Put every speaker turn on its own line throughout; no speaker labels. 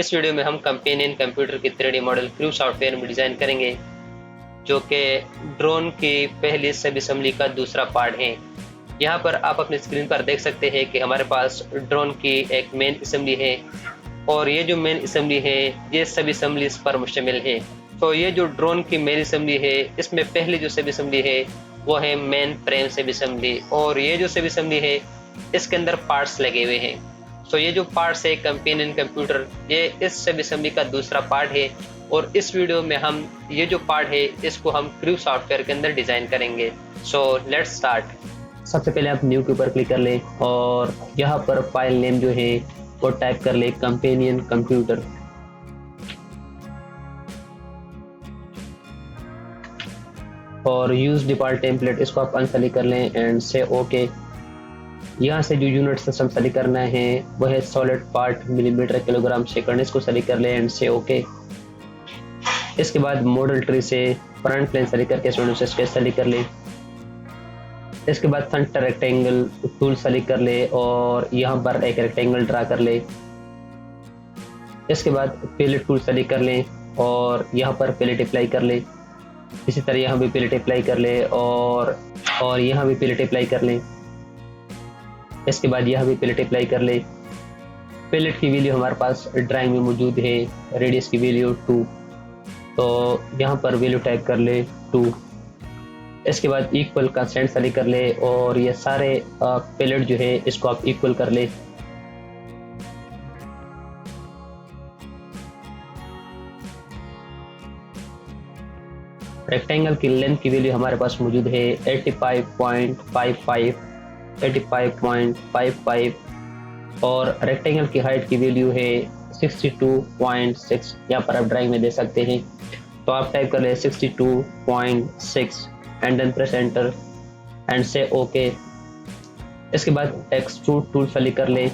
इस वीडियो में हम कंपेनियन कंप्यूटर की 3D मॉडल क्रू सॉफ्टवेयर में डिज़ाइन करेंगे, जो कि ड्रोन की पहली सब असेंबली का दूसरा पार्ट है। यहाँ पर आप अपनी स्क्रीन पर देख सकते हैं कि हमारे पास ड्रोन की एक मेन असेंबली है और ये जो मेन असेंबली है ये सब असेंबलीज पर मुश्तमिल है। तो ये जो ड्रोन की मेन असेंबली है इसमें पहली जो सब असेंबली है वो है मेन फ्रेम सब असेंबली, और ये जो सब असेंबली है इसके अंदर पार्ट्स लगे हुए हैं। तो ये जो पार्ट्स है कंपेनियन कंप्यूटर, ये इस सब असेंबली का दूसरा पार्ट है और इस वीडियो में हम ये जो पार्ट है इसको हम क्रू सॉफ्टवेयर के अंदर डिजाइन करेंगे। So let's start. सबसे पहले आप न्यू के ऊपर क्लिक कर लें और यहाँ पर फाइल नेम जो है वो टाइप कर ले कंपेनियन कंप्यूटर। और यूज डिफॉल्ट टेम्पलेट इसको आप अनसेलेक्ट कर लें एंड से ओके। यहाँ से जो यूनिट सिस्टम सेलेक्ट करना है वो है solid part millimetre kilogram second, इसको सेलेक्ट कर लें एंड से ओके। इसके बाद मॉडल ट्री से फ्रंट प्लेन सेलेक्ट करके स्केच सेलेक्ट कर लें। इसके बाद सेंटर रेक्टेंगल टूल सेलेक्ट कर ले और यहाँ पर एक रेक्टेंगल ड्रा कर ले। इसके बाद पैलेट टूल सेलेक्ट कर लें और यहाँ पर पैलेट अप्लाई कर ले। इसी तरह यहाँ भी पैलेट अप्लाई कर ले और यहाँ भी पैलेट अप्लाई कर लें। इसके बाद यहाँ भी पैलेट अप्लाई कर ले। पैलेट की वैल्यू हमारे पास ड्राइंग में मौजूद है, रेडियस की वैल्यू 2, तो यहाँ पर वैल्यू टाइप कर ले 2। इसके बाद इक्वल का सेंड सेलेक्ट कर ले और ये सारे पैलेट जो है इसको आप इक्वल कर ले। रेक्टेंगल की लेंथ की वैल्यू हमारे पास मौजूद है 85.55 और रेक्टेंगल की हाइट की वैल्यू है 62.6। यहाँ पर आप ड्राइंग में दे सकते हैं, तो आप टाइप कर ले 62.6 and then press enter and से ओके। इसके बाद एक्सट्रूड टूल सेलेक्ट कर ले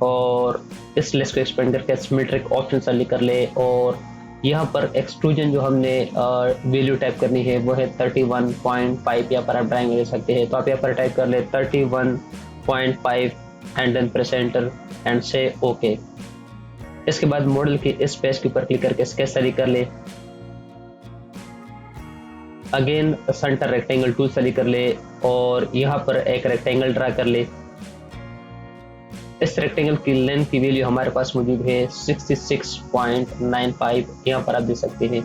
और इस लेस को एक्सपेंड करके सिमेट्रिक ऑप्शन सेलेक्ट कर ले और यहाँ पर एक्सट्रूजन जो हमने वैल्यू टाइप करनी है वो है 31.5। यहाँ पर आप ड्राइंग में दे सकते हैं, तो आप यहाँ पर टाइप कर ले 31.5 and then press enter and से ओके। इसके बाद मॉडल की इस पेज के ऊपर क्लिक करके स्केच सेलेक्ट कर ले। Again centre rectangle tool select कर ले और यहाँ पर एक रेक्टेंगल ड्रा कर ले। इस रेक्टेंगल की लेंथ की वैल्यू हमारे पास मौजूद है 66.95। यहाँ पर आप देख सकते हैं,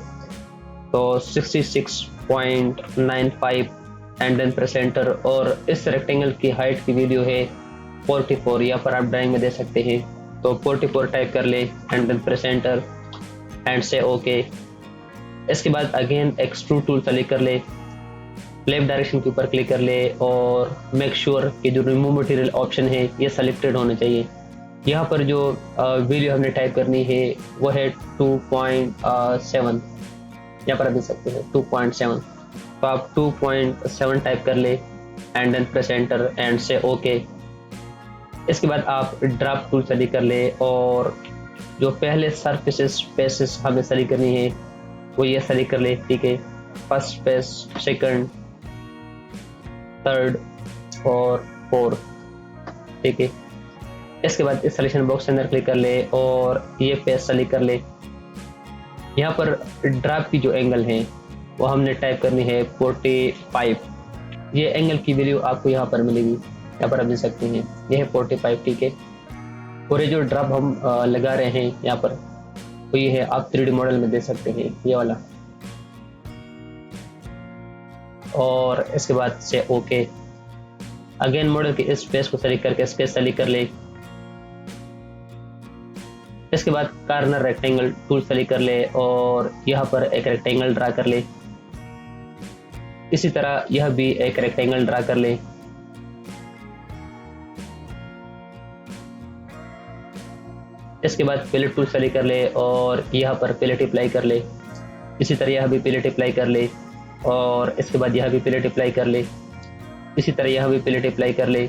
तो 66.95 एंड देन प्रेस एंटर और इस रेक्टेंगल की हाइट की वैल्यू है 44। यहाँ पर आप ड्राइंग में दे सकते हैं, तो 44 टाइप कर ले and then press enter and से ओके। इसके बाद अगेन एक्सट्रूड टूल सेलेक्ट कर ले, लेफ्ट डायरेक्शन के ऊपर क्लिक कर ले और मेक श्योर कि जो रिमूव मटेरियल ऑप्शन है ये सेलेक्टेड होना चाहिए। यहाँ पर जो वैल्यू हमने टाइप करनी है वो है 2.7। यहाँ पर आप देख सकते हैं 2.7, तो आप 2.7 टाइप कर ले and then press enter and से ओके। इसके बाद आप ड्राफ्ट टूल सेलेक्ट कर ले और जो पहले सरफेसेस पेसेस हमें सेलेक्ट करनी है वो ये सेलेक्ट कर ले, ठीक है। फर्स्ट पेस, सेकंड, थर्ड और फोर्थ, ठीक है। इसके बाद इस सिलेक्शन बॉक्स के अंदर क्लिक कर ले और ये पेज सेलेक्ट कर ले। यहाँ पर ड्राफ्ट की जो एंगल है वो हमने टाइप करनी है 45। ये एंगल की वैल्यू आपको यहाँ पर मिलेगी, यहाँ पर आप देख सकते हैं ये है 45, ठीक है। और ये जो ड्राफ्ट हम लगा रहे हैं यहाँ पर तो ये है, आप 3D मॉडल में देख सकते हैं ये वाला। और इसके बाद से ओके। अगेन मॉडल के इस पेज को सेलेक्ट करके स्केच सेलेक्ट कर ले। इसके बाद कॉर्नर रेक्टेंगल टूल सेलेक्ट कर ले और यहाँ पर एक रेक्टेंगल ड्रा कर ले। इसी तरह यह भी एक रेक्टेंगल ड्रा कर ले। इसके बाद पैलेट टूल सेलेक्ट कर ले और यहाँ पर पैलेट अप्लाई कर ले। इसी तरह यह भी पैलेट अप्लाई कर ले और इसके बाद यह भी पैलेट अप्लाई कर ले। इसी तरह यह भी पैलेट अप्लाई कर ले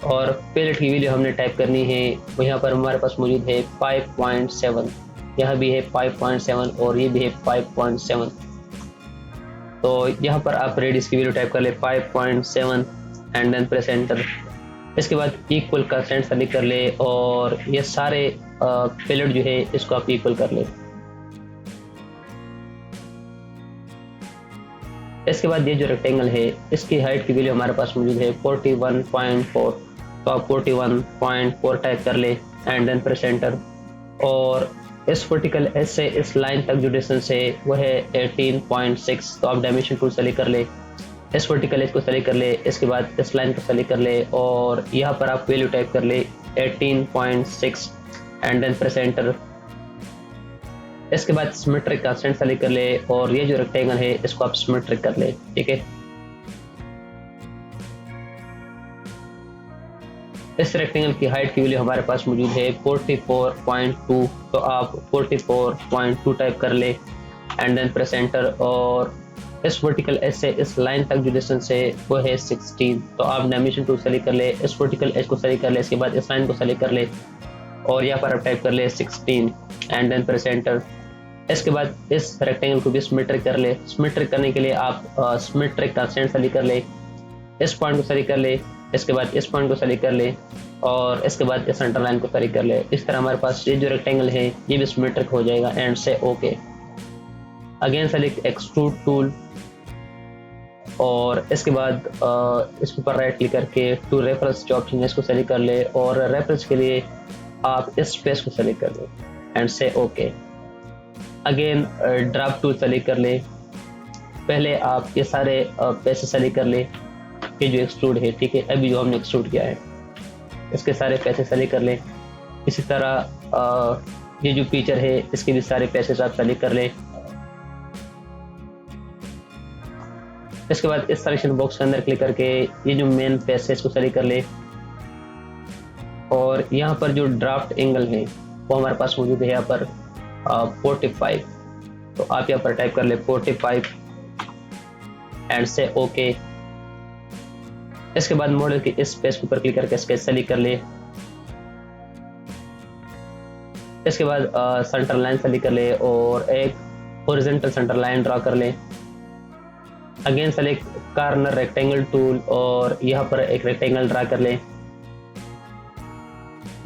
और पैलेट की वैल्यू हमने टाइप करनी है वो यहाँ पर हमारे पास मौजूद है 5.7। यह भी है 5.7 और ये भी है 5.7। तो यहाँ पर आप रेडियस की वैल्यू टाइप कर ले 5.7 एंड देन प्रेस एंटर इसके बाद इक्वल का सेंड सेलेक्ट कर ले और ये सारे पैलेट जो है इसको आप इक्वल कर ले। इसके बाद ये जो रेक्टेंगल है इसकी हाइट की वैल्यू हमारे पास मौजूद है 41.4, तो आप 41.4 टाइप कर ले एंड देन प्रेस एंटर। और इस वर्टिकल एज से इस लाइन तक जो डिस्टेंस है वो है 18.6, तो आप डायमेंशन टूल सेलेक्ट कर ले, इस वर्टिकल एज को सेलेक्ट कर ले, इसके बाद इस लाइन को सेलेक्ट कर ले और यहाँ पर आप वैल्यू टाइप कर ले 18.6 एंड देन प्रेस एंटर। इसके बाद सिमेट्रिक कांस्टेंट सेलेक्ट कर ले और ये जो रेक्टेंगल है इसको आप सिमेट्रिक कर ले, ठीक है। इस रेक्टेंगल की हाइट की वैल्यू हमारे पास मौजूद है 44.2, तो आप 44.2 टाइप कर ले एंड देन प्रेस एंटर। और इस वर्टिकल एज से इस लाइन तक जो डिस्टेंस है वो है 16, तो आप डायमेंशन टूल सेलेक्ट कर ले, इस वर्टिकल एज को सेलेक्ट कर ले, इसके बाद इस लाइन को सेलेक्ट कर ले और यहाँ पर आप टाइप कर ले 16 एंड देन प्रेस एंटर। इसके बाद इस रेक्टेंगल को भी सिमेट्रिक कर ले, सिमेट्रिक करने के लिए आप सिमेट्रिक कांस्टेंट सेलेक्ट कर ले, इस पॉइंट को सेलेक्ट कर ले, इसके बाद इस पॉइंट को सेलेक्ट कर ले और इसके बाद इस सेंटर लाइन को सेलेक्ट कर ले। इस तरह हमारे पास ये जो रेक्टेंगल है ये भी सिमेट्रिक हो जाएगा एंड से okay. Again select extrude tool और इसके बाद इसके ऊपर राइट क्लिक करके टू रेफरेंस जो ऑप्शन है इसको सेलेक्ट कर ले और रेफरेंस के लिए आप इस स्पेस को सेलेक्ट कर ले एंड से okay. Again drop tool select कर ले, पहले आप ये सारे पैसे सेलेक्ट कर ले, ये जो एक्सट्रूड है, ठीक है, अभी जो हमने एक्सट्रूड किया है इसके सारे पैसे सेलेक्ट कर ले। इसी तरह ये जो फीचर है इसके भी सारे पैसे आप सेलेक्ट कर ले। इसके बाद इस सिलेक्शन बॉक्स के अंदर क्लिक करके ये जो मेन पैसे इसको सेलेक्ट कर ले और यहाँ पर जो ड्राफ्ट एंगल है वो हमारे पास मौजूद है यहाँ पर 45, तो आप यहाँ पर टाइप कर ले 45 एंड से ओके। इसके बाद मॉडल के इस पेज के ऊपर क्लिक करके स्केच सेलेक्ट कर ले, इसके बाद सेंटर लाइन सेलेक्ट कर ले और एक हॉरिजॉन्टल सेंटर लाइन ड्रा कर ले। Again select corner rectangle tool और यहाँ पर एक रेक्टेंगल ड्रा कर ले,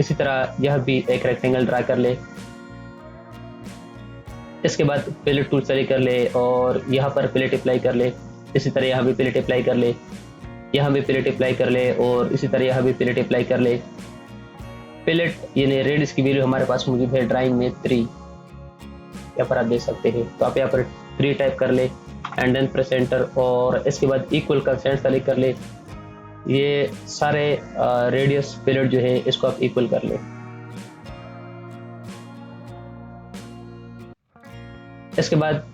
इसी तरह यह भी एक रेक्टेंगल ड्रा कर ले। इसके बाद पैलेट टूल सेलेक्ट कर ले और यहाँ पर पैलेट अप्लाई कर ले, इसी तरह यहाँ भी पैलेट अप्लाई कर ले, यहाँ भी पैलेट अप्लाई कर ले और इसी तरह यहाँ भी पैलेट अप्लाई कर ले। पैलेट यानी रेडियस की वैल्यू हमारे पास मौजूद है ड्राइंग में 3, यहाँ पर आप देख सकते हैं, तो आप यहाँ पर 3 टाइप कर ले एंड देन प्रेस एंटर और इसके बाद इक्वल का सेंड सेलेक्ट कर ले। ये सारे रेडियस पैलेट जो है इसको आप इक्वल कर ले। इसके बाद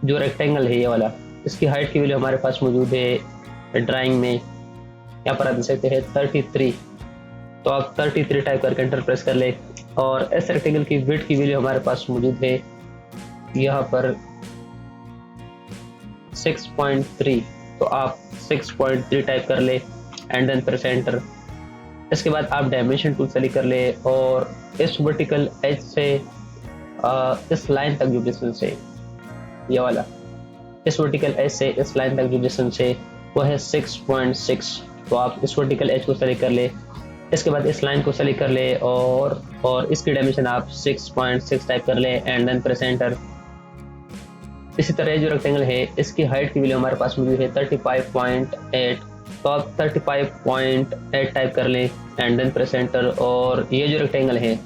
जो रेक्टेंगल है ये वाला, इसकी हाइट की वैल्यू हमारे पास मौजूद है ड्राइंग में, यहाँ पर आप देख सकते हैं 33, तो आप 33 टाइप करके एंटर प्रेस कर ले और इस रेक्टेंगल की विड्थ की वैल्यू हमारे पास मौजूद है यहाँ पर 6.3, तो आप 6.3 टाइप कर ले एंड देन प्रेस एंटर। इसके बाद आप डायमेंशन टूल सेलेक्ट कर ले और इस वर्टिकल एज से इस लाइन तक जो डिस्टेंस है ये वाला, इस वर्टिकल एज से इस लाइन तक जो डिस्टेंस है वो है 6.6, तो आप इस वर्टिकल एज को सेलेक्ट कर ले, इसके बाद इस लाइन को सेलेक्ट कर ले और इसकी डायमेंशन आप 6.6 टाइप कर ले एंड देन प्रेस एंटर। इसी तरह जो रेक्टेंगल है इसकी हाइट की वैल्यू हमारे पास मौजूद है 35.8, तो आप 35.8 टाइप कर लें एंड देन प्रेस एंटर। और ये जो रेक्टेंगल है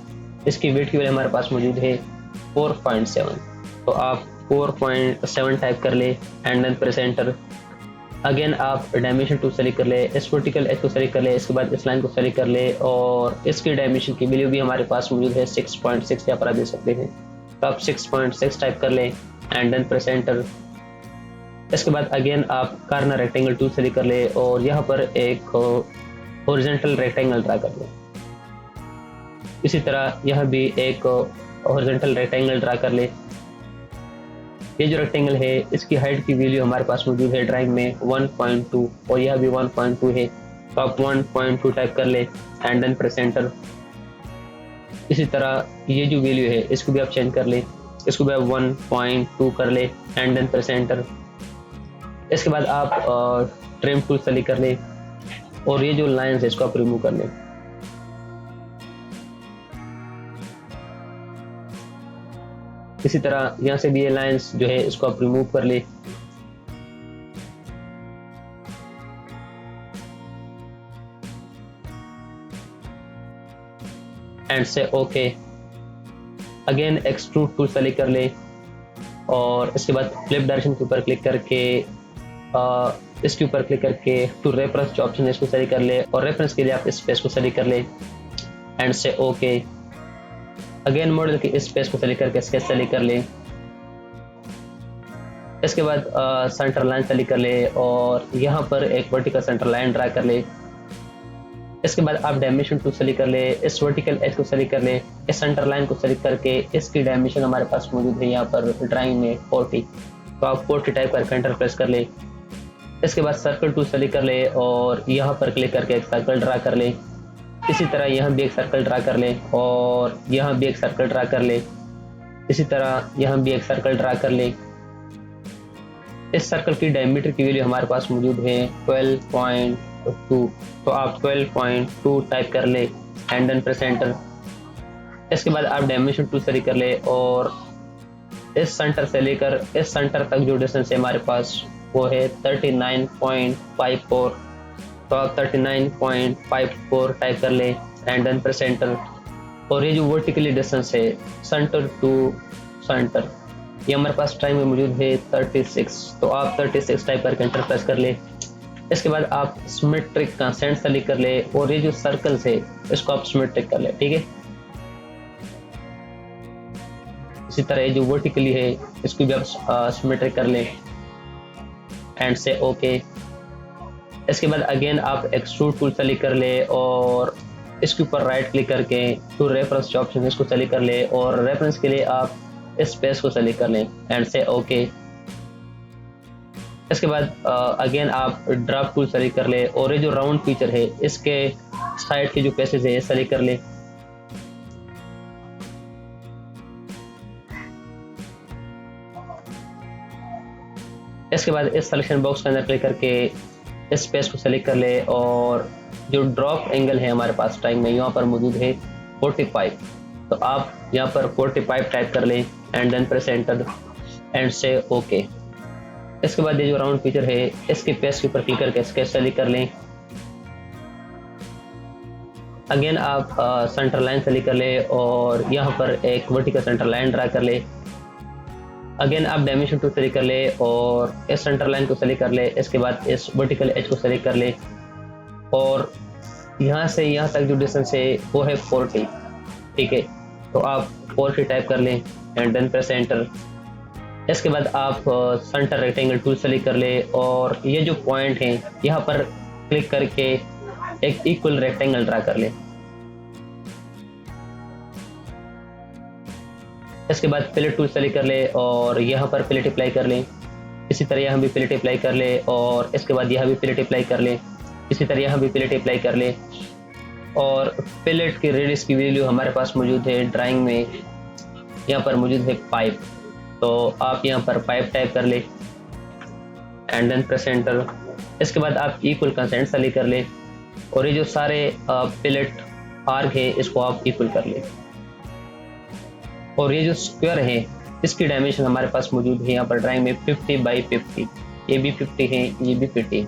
इसकी विड्थ की वैल्यू हमारे पास मौजूद है 4.7, तो आप 4.7 टाइप कर ले and then press enter. Again आप डायमेंशन टूल सेलेक्ट कर ले, इस वर्टिकल एज को सेलेक्ट कर ले, इसके बाद इस लाइन को सेलेक्ट कर ले और इसकी डायमेंशन की वैल्यू भी हमारे पास मौजूद है 6.6, यहाँ पर आप देख सकते हैं, तो आप 6.6 टाइप कर ले एंड देन प्रेस एंटर। इसके बाद अगेन आप कॉर्नर रेक्टेंगल टूल सेलेक्ट कर ले और यहाँ पर एक हॉरिजॉन्टल रेक्टेंगल ड्रा कर ले, इसी तरह यह भी एक हॉरिजॉन्टल रेक्टेंगल ड्रा कर ले। ये जो रेक्टेंगल है इसकी हाइट की वैल्यू हमारे पास मौजूद है ड्राइंग में 1.2 और यह भी 1.2 है, तो आप 1.2 टाइप कर ले एंड देन प्रेस एंटर। इसी तरह ये जो वैल्यू है इसको भी आप चेंज कर ले, इसको भी आप 1.2 कर ले एंड देन प्रेस एंटर। इसके बाद आप ट्रिम टूल सेलेक्ट कर ले, और ये जो लाइंस है इसको आप रिमूव कर लें। इसी तरह यहाँ से भी ये लाइंस जो है इसको आप रिमूव कर ले। एंड से okay. Again extrude tool select कर ले और इसके बाद फ्लिप डायरेक्शन के ऊपर क्लिक करके इसके ऊपर क्लिक करके टू रेफरेंस जो ऑप्शन है इसको सेलेक्ट कर ले और रेफरेंस के लिए आप इस स्पेस को सेलेक्ट कर ले एंड से ओके। अगेन मॉडल के इस स्पेस को सेलेक्ट करके स्केच सेलेक्ट कर ले। इसके बाद सेंटर लाइन सेलेक्ट कर ले और यहाँ पर एक वर्टिकल सेंटर लाइन ड्रा कर ले। इसके बाद आप डायमेंशन टू सेलेक्ट कर ले, इस वर्टिकल एज को सेलेक्ट कर ले, इस सेंटर लाइन को सेलेक्ट करके इसकी डायमेंशन हमारे पास मौजूद है यहाँ पर ड्राइंग में 40, तो आप 40 टाइप करके एंटर प्रेस कर ले। इसके बाद सर्कल टू सेलेक्ट कर ले और यहाँ पर क्लिक करके एक सर्कल ड्रा कर ले। इसी तरह यहाँ भी एक सर्कल ड्रा कर ले और यहाँ भी एक सर्कल ड्रा कर ले। इसी तरह यहाँ भी एक सर्कल ड्रा कर ले। इस सर्कल की डायमीटर की वैल्यू हमारे पास मौजूद है 12.2, तो आप 12.2 टाइप कर ले एंड देन प्रेस एंटर। इसके बाद आप डायमेंशन टू सेलेक्ट कर ले और इस सेंटर से लेकर इस सेंटर तक जो डिस्टेंस है हमारे पास वो है 39.54, तो आप 39.54 टाइप कर ले एंड देन प्रेस एंटर। और ये जो वर्टिकली डिस्टेंस है सेंटर टू सेंटर ये हमारे पास टाइम में मौजूद है 36, तो आप 36 टाइप करके एंटर प्रेस कर ले। इसके बाद आप सिमेट्रिक का सेंट सेलेक्ट कर ले और ये जो सर्कल्स है इसको आप सिमेट्रिक कर ले, ठीक है। इसी तरह ये जो वर्टिकली है इसको भी आप सिमेट्रिक कर ले एंड से ओके। इसके बाद अगेन आप एक्सट्रूड टूल सेलेक्ट कर ले और इसके ऊपर राइट क्लिक करके टू रेफरेंस ऑप्शन इसको सेलेक्ट कर ले और रेफरेंस के लिए आप इस स्पेस को सेलेक्ट कर लें एंड से ओके। इसके बाद अगेन आप ड्रॉप टूल सेलेक्ट कर ले और ये जो राउंड फीचर है इसके साइड के जो पैसेज है सेलेक्ट कर ले। इसके बाद इस सिलेक्शन बॉक्स के अंदर क्लिक करके इस स्पेस को सेलेक्ट कर ले और जो ड्रॉप एंगल है हमारे पास टाइम में यहाँ पर मौजूद है 45, तो आप यहाँ पर 45 टाइप कर लें and then press enter and से ओके। इसके बाद ये जो राउंड फीचर है इसके पेज के ऊपर क्लिक करके स्केच सेलेक्ट कर लें। अगेन आप सेंटर लाइन सेलेक्ट कर ले और यहाँ पर एक वर्टिकल सेंटर लाइन ड्रा कर ले। अगेन आप डायमेंशन टू सेलेक्ट कर ले और इस सेंटर लाइन को सेलेक्ट कर ले। इसके बाद इस वर्टिकल एज को सेलेक्ट कर ले और यहाँ से यहाँ तक जो डिस्टेंस है वो है 40, ठीक है, तो आप 40 टाइप कर लें एंड देन प्रेस एंटर। इसके बाद आप सेंटर रेक्टेंगल टूल सेलेक्ट कर ले और ये जो पॉइंट है यहाँ पर क्लिक करके एक इक्वल रेक्टेंगल ड्रा कर ले। इसके बाद प्लेट टूल सेलेक्ट कर ले और यहाँ पर प्लेट अप्लाई कर ले। इसी तरह यहाँ भी प्लेट अप्लाई कर ले और इसके बाद यहाँ भी प्लेट अप्लाई कर ले। इसी तरह यहाँ भी प्लेट अप्लाई कर ले और प्लेट की रेडियस की वैल्यू हमारे पास मौजूद है ड्राइंग में, यहाँ पर मौजूद है 5, तो आप यहाँ पर 5 टाइप कर ले एंड देन प्रेस एंटर। इसके बाद आप इक्वल कंसेंट सेलेक्ट कर ले और ये जो सारे प्लेट आर्क है इसको आप इक्वल कर ले और ये जो स्क्वायर है इसकी डायमेंशन हमारे पास मौजूद है यहाँ पर ड्राइंग में 50 बाई 50, ये भी 50 है, ये भी 50,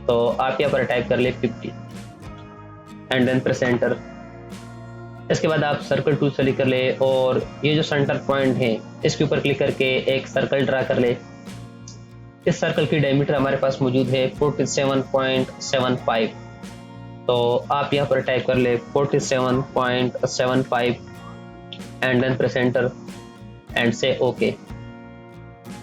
तो आप यहाँ पर टाइप कर ले 50 एंड देन प्रेस एंटर। इसके बाद आप सर्कल टूल सेलेक्ट कर ले और ये जो सेंटर पॉइंट है इसके ऊपर क्लिक करके एक सर्कल ड्रा कर ले। इस सर्कल की डायमीटर हमारे पास मौजूद है 47.75, तो आप यहाँ पर टाइप कर ले 47.75 and then press enter and से ओके।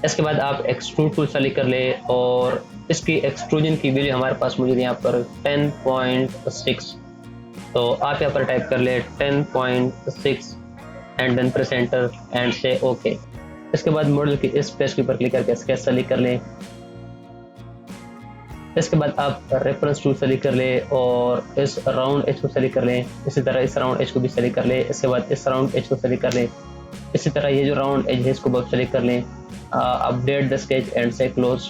इसके बाद आप एक्सट्रूड टूल सेलेक्ट कर ले और इसकी एक्सट्रूजन की वैल्यू हमारे पास मौजूद है यहाँ पर 10.6, तो आप यहाँ पर टाइप कर ले 10.6 and then press enter and से ओके। इसके बाद मॉडल की इस पेज के ऊपर क्लिक करके स्केच सेलेक्ट कर लें। इसके बाद आप रेफरेंस टूल सेलेक्ट कर ले और इस राउंड एज को सेलेक्ट कर लें। इसी तरह इस राउंड एज को भी सेलेक्ट कर ले। इसके बाद इस राउंड एज को सेलेक्ट कर लें। इसी तरह ये जो राउंड एज है इसको बहुत सेलेक्ट कर लें। Update the sketch and say close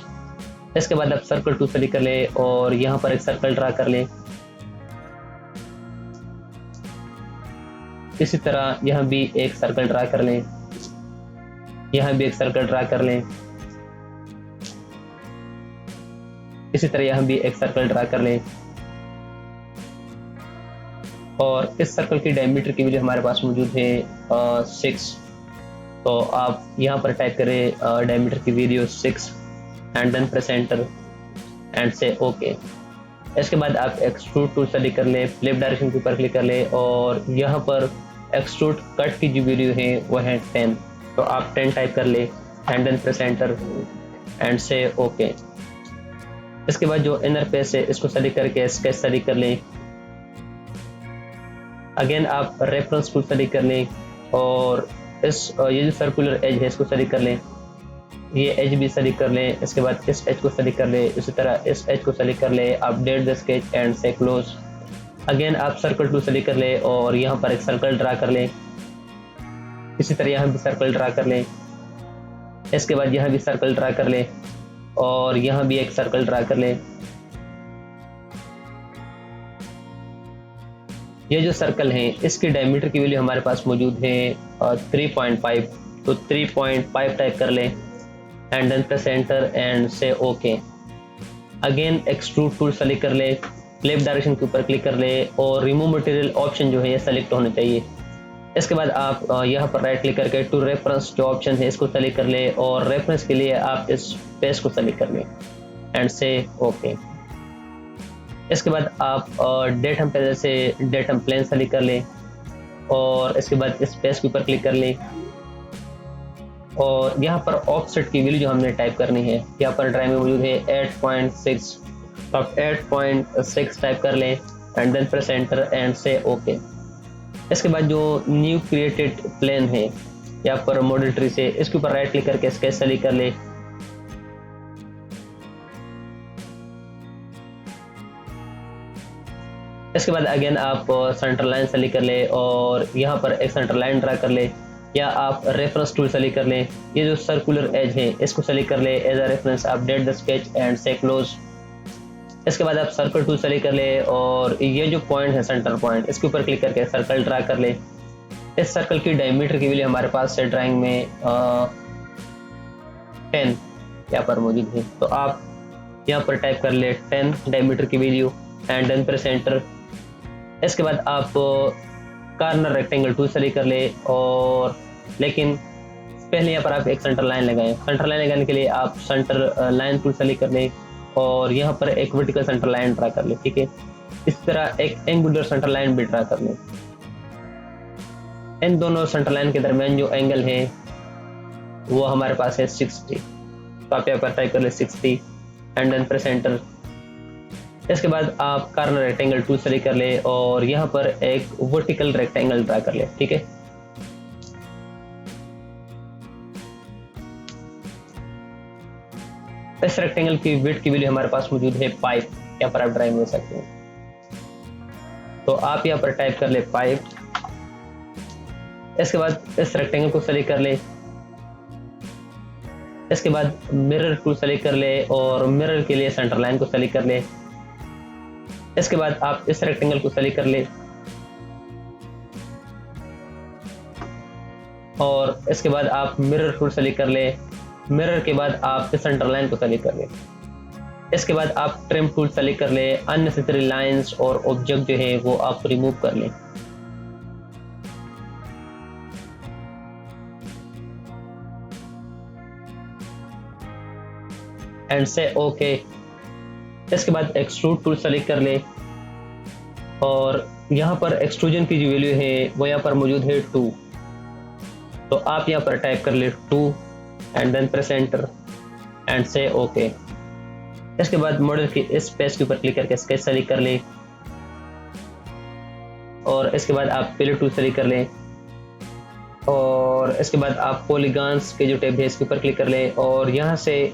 इसके बाद आप सर्कल टूल सेलेक्ट कर लें और यहाँ पर एक सर्कल ड्रा कर लें। इसी तरह यहाँ भी एक सर्कल ड्रा कर लें, यहाँ भी एक सर्कल ड्रा कर लें, इसी तरह यहाँ भी एक सर्कल ड्रा कर लें। और इस सर्कल की डायमीटर की वैल्यू हमारे पास मौजूद है 6। तो आप यहाँ पर टाइप करें डायमीटर की value 6 and then press enter and से ओके। इसके बाद आप एक्सट्रूड टूल सेलेक्ट कर लें, फ्लिप डायरेक्शन के ऊपर क्लिक कर लें और यहाँ पर एक्सट्रूड कट की जो वैल्यू है वो है 10। तो आप 10 टाइप कर लें and then press enter and से ओके। इसके बाद जो इनर फेस है इसको सेलेक्ट करके स्केच सेलेक्ट कर लें। अगेन आप रेफरेंस टूल सेलेक्ट कर लें और ये जो सर्कुलर एज है इसको सेलेक्ट कर लें, ये एज भी सेलेक्ट कर लें। इसके बाद इस एज को सेलेक्ट कर लें, इसी तरह इस एज को सेलेक्ट कर लें। Update the sketch and say close. Again आप सर्कल टूल सेलेक्ट कर लें और यहाँ पर एक सर्कल ड्रा कर लें, इसी तरह यहाँ भी सर्कल ड्रा कर लें। इसके बाद यहाँ भी सर्कल ड्रा कर लें और यहाँ भी एक सर्कल ड्रा कर लें। ये जो सर्कल है इसकी डायमीटर की वैल्यू हमारे पास मौजूद है 3.5। तो 3.5 टाइप कर लें and then press enter and से okay. Again extrude tool select कर ले, फ्लिप डायरेक्शन के ऊपर क्लिक कर ले और रिमूव मटेरियल ऑप्शन जो है ये सेलेक्ट होना चाहिए। इसके बाद आप यहाँ पर राइट क्लिक करके टू रेफरेंस जो ऑप्शन है इसको सेलेक्ट कर ले और रेफरेंस के लिए आप इस पेज को सेलेक्ट कर ले एंड से ओके। इसके बाद आप डेटम पेज से डेटम प्लेन सेलेक्ट कर ले और इसके बाद इस पेज के ऊपर क्लिक कर ले और यहाँ पर ऑफसेट की वैल्यू जो हमने टाइप करनी है यहाँ पर ड्राइव में मौजूद है 8.6। तो आप 8.6 टाइप कर लें and then press enter and से ओके। इसके बाद जो न्यू क्रिएटेड प्लेन है यहाँ पर मॉडल ट्री से इसके ऊपर राइट क्लिक करके स्केच सेलेक्ट कर ले। इसके बाद अगेन आप सेंटर लाइन सेलेक्ट कर ले और यहाँ पर एक सेंटर लाइन ड्रा कर ले या आप रेफरेंस टूल सेलेक्ट कर ले। ये जो सर्कुलर एज है इसको सेलेक्ट कर ले as a reference, update the sketch and say close. इसके बाद आप सर्कल टूल सेलेक्ट कर ले और ये जो पॉइंट है सेंटर पॉइंट इसके ऊपर क्लिक करके सर्कल ड्रा कर ले। इस सर्कल की डायमीटर की वैल्यू हमारे पास है ड्राइंग में 10 यहाँ पर मौजूद है। तो आप यहाँ पर टाइप कर ले 10 डायमीटर की value and then press enter. इसके बाद आप कॉर्नर रेक्टेंगल टूल सेलेक्ट कर ले और लेकिन पहले यहाँ पर आप एक सेंटर लाइन लगाएं। सेंटर लाइन लगाने के लिए आप सेंटर लाइन टूल सेलेक्ट कर लें और यहाँ पर एक वर्टिकल सेंटर लाइन ड्रा कर ले। ठीक है, इस तरह एक एंगुलर सेंटर लाइन भी ड्रा कर लें। इन दोनों सेंटर लाइन के दरमियान जो एंगल है वो हमारे पास है 60। तो आप यहाँ पर टाइप कर ले 60 एंड देन प्रेस एंटर। इसके बाद आप कॉर्नर रेक्टेंगल टूल सेलेक्ट कर ले और यहाँ पर एक वर्टिकल रेक्टेंगल ड्रा कर ले। ठीक है, इस रेक्टेंगल की विड्थ की वैल्यू हमारे पास मौजूद है 5। यहाँ पर आप ड्राइव में सकते हैं। तो आप यहाँ पर टाइप कर ले 5। इसके बाद इस रेक्टेंगल को सेलेक्ट कर ले। इसके बाद मिरर टूल सेलेक्ट कर ले और मिरर के लिए सेंटर लाइन को सेलेक्ट कर ले। इसके बाद आप इस रेक्टेंगल को सेलेक्ट कर ले और इसके बाद आप मिरर टूल सेलेक्ट कर ले। मिरर के बाद आप इस सेंटर लाइन को सेलेक्ट कर ले। इसके बाद आप ट्रिम टूल सेलेक्ट कर ले। अननेसेसरी लाइंस और ऑब्जेक्ट जो है वो आप रिमूव कर ले। एंड से ओके। इसके बाद एक्सट्रूड टूल सेलेक्ट कर ले और यहाँ पर एक्सट्रूजन की जो वैल्यू है वो यहाँ पर मौजूद है 2। तो आप यहाँ पर टाइप कर ले 2 and then press enter and से ओके। इसके बाद मॉडल के इस पेज के ऊपर क्लिक करके स्केच सेलेक्ट कर ले और इसके बाद आप पिलर टूल सेलेक्ट कर ले और इसके बाद आप पॉलीगॉन्स के जो टैब है इसके ऊपर क्लिक कर ले और यहाँ से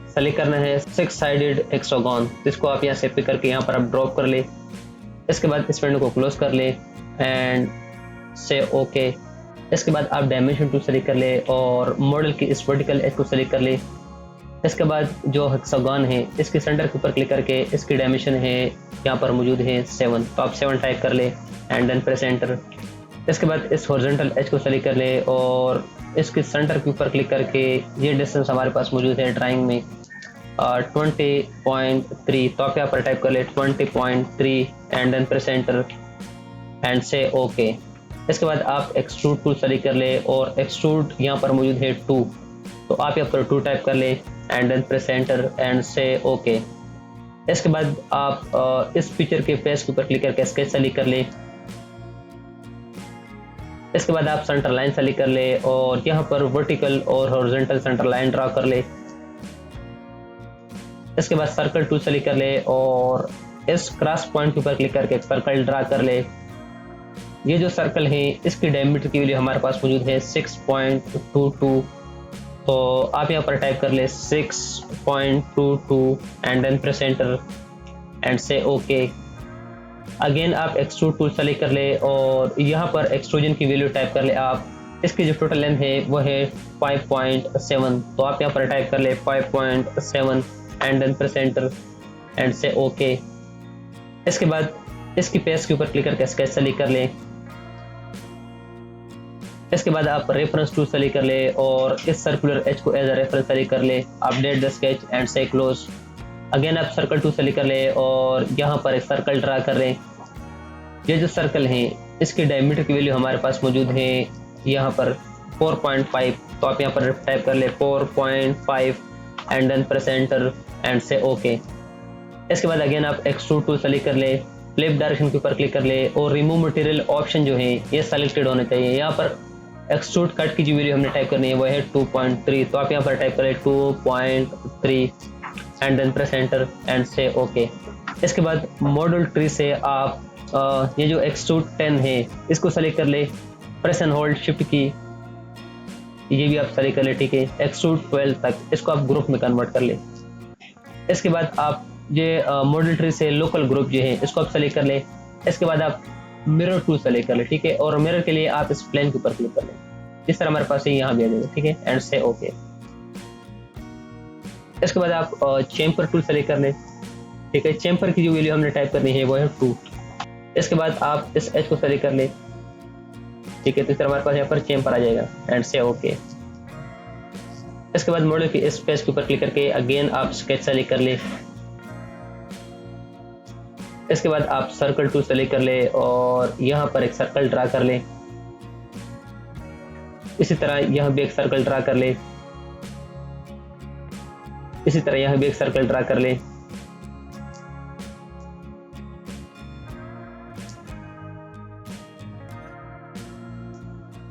सेलेक्ट करना है 6 साइडेड हेक्सागोन। इसको आप यहाँ से पिक करके यहाँ पर आप ड्रॉप कर ले। इसके बाद इस विंडो को क्लोज कर ले एंड से ओके। इसके बाद आप डायमेंशन टूल सेलेक्ट कर ले और मॉडल की इस वर्टिकल एज को सेलेक्ट कर ले इसके बाद जो हेक्सागन है इसके सेंटर के ऊपर क्लिक करके इसकी डायमेंशन है यहाँ पर मौजूद है 7, तो आप 7 टाइप कर ले एंड देन प्रेस एंटर। इसके बाद इस हॉरिजॉन्टल एज को सेलेक्ट कर ले और इसके सेंटर के ऊपर क्लिक करके ये डिस्टेंस हमारे पास मौजूद है ड्राइंग में 20.3, तो आप यहाँ पर टाइप कर ले 20.3 and then press enter and से ओके। इसके बाद आप एक्सट्रूड टूल सेलेक्ट कर ले और एक्सट्रूड यहाँ पर मौजूद है 2, तो आप यहाँ पर 2 टाइप कर ले and then press enter and से ओके। इसके बाद आप इस पिक्चर के फेस के ऊपर क्लिक करके स्केच सेलेक्ट कर ले। इसके बाद आप सेंटर लाइन सेलेक्ट कर ले और यहाँ पर वर्टिकल और हॉरिजॉन्टल सेंटर लाइन ड्रा कर ले। इसके बाद सर्कल टूल सेलेक्ट कर ले और इस क्रॉस पॉइंट के ऊपर क्लिक करके एक सर्कल ड्रा कर ले। ये जो सर्कल है इसकी डायमीटर की वैल्यू हमारे पास मौजूद है 6.22, तो आप यहाँ पर टाइप कर ले 6.22 and then press enter and से ओके। अगेन आप एक्सट्रूड टूल सेलेक्ट कर ले और यहाँ पर एक्सट्रूजन की वैल्यू टाइप कर ले आप। इसकी जो टोटल लेंथ है वो है 5.7, तो आप यहाँ पर टाइप कर ले 5.7 and then press enter and से ओके। इसके बाद इसकी पेज के ऊपर क्लिक करके स्केच सेलेक्ट कर ले। इसके बाद आप रेफरेंस टूल सेलेक्ट कर ले और इस सर्कुलर एज को एज अ रेफरेंस सेलेक्ट कर ले, update the sketch and say close. Again आप सर्कल टूल सेलेक्ट कर ले और यहाँ पर एक सर्कल ड्रा कर ले। ये जो सर्कल है इसकी डायमीटर की वैल्यू हमारे पास मौजूद है यहाँ पर 4.5, तो आप यहाँ पर टाइप कर ले 4.5 and then press enter and से ओके। इसके बाद अगेन आप एक्सट्रूड टूल सेलेक्ट कर ले, फ्लिप डायरेक्शन के ऊपर क्लिक कर ले और रिमूव मटेरियल ऑप्शन जो है ये सेलेक्टेड होने चाहिए। यहाँ पर एक्सट्रूड कट की जो वैल्यू हमने टाइप करनी है वो है 2.3, तो आप यहाँ पर टाइप करें 2.3 and then press enter and से ओके। इसके बाद मॉडल ट्री से आप ये जो एक्सट्रूड 10 है इसको सेलेक्ट कर ले, प्रेस एंड होल्ड शिफ्ट की, ये भी आप सेलेक्ट कर ले, ठीक है। एक्सट्रूड 12 तक इसको आप ग्रुप में कन्वर्ट कर ले। इसके बाद आप ये मॉडल ट्री से लोकल ग्रुप जो है इसको आप सेलेक्ट कर ले। इसके बाद आप मिरर टूल सेलेक्ट कर ले, ठीक है, और मिरर के लिए आप इस प्लेन के ऊपर क्लिक कर ले, जिस तरह हमारे पास है यहाँ भी आ जाएगा, ठीक है, एंड से ओके। इसके बाद आप चेम्पर टूल सेलेक्ट कर ले, ठीक है। चेम्पर की जो वैल्यू हमने टाइप करनी है वो है 2। इसके बाद आप इस एच को सेलेक्ट कर ले, ठीक है, तो इस तरह हमारे पास यहाँ पर चेम्पर आ जाएगा एंड से ओके। इसके बाद मॉडल की इस पेज के ऊपर क्लिक करके अगेन आप स्केच सेलेक्ट कर ले। इसके बाद आप सर्कल टूल सेलेक्ट कर ले और यहाँ पर एक सर्कल ड्रा कर ले। इसी तरह यहाँ भी एक सर्कल ड्रा कर ले, इसी तरह यहाँ भी एक सर्कल ड्रा कर ले।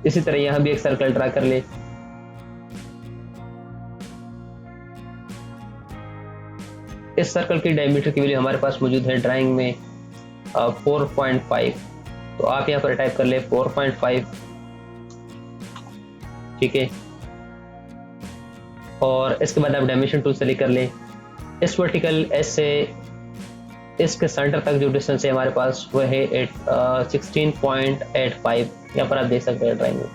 इसी तरह यहाँ भी एक सर्कल ड्रा कर ले। इस सर्कल की डायमीटर की वैल्यू हमारे पास मौजूद है ड्राइंग में 4.5, तो आप यहाँ पर टाइप कर ले 4.5, ठीक है। और इसके बाद आप डायमेंशन टूल सेलेक्ट कर ले। इस वर्टिकल एज से इसके सेंटर तक जो डिस्टेंस है हमारे पास वो है 16.85, यहाँ पर आप देख सकते हैं ड्राइंग में,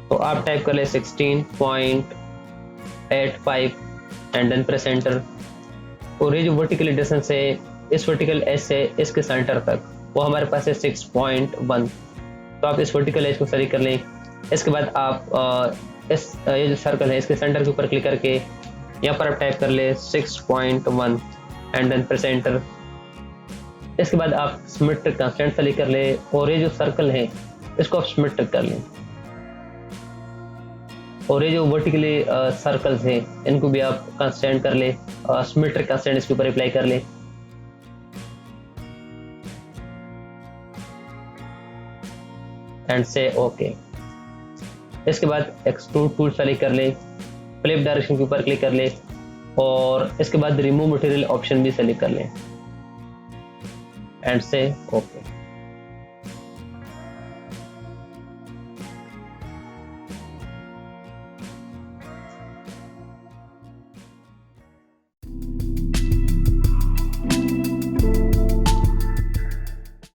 तो आप टाइप कर ले 16.85 एंड देन प्रेस एंटर। और ये जो वर्टिकल डिस्टेंस है इस वर्टिकल एज से इसके सेंटर तक वो हमारे पास है 6.1, तो आप इस वर्टिकल एज को सेलेक्ट कर लें। इसके बाद आप ये जो सर्कल है इसके सेंटर के ऊपर क्लिक करके यहाँ पर आप टाइप कर ले 6.1 एंड देन प्रेस एंटर। इसके बाद आप सिमेट्रिक कंस्ट्रेंट सेलेक्ट कर ले और ये जो सर्कल है इसको आप सिमेट्रिक कर लें। और ये जो वर्टिकली सर्कल्स हैं इनको भी आप कंस्ट्रेंट कर ले, सिमेट्रिक कंस्ट्रेंट इसके ऊपर अप्लाई कर ले। एंड से ओके। इसके बाद एक्सट्रूड टूल सेलेक्ट कर ले, फ्लिप डायरेक्शन के ऊपर क्लिक कर ले और इसके बाद रिमूव मटेरियल ऑप्शन भी सेलेक्ट कर ले एंड से ओके।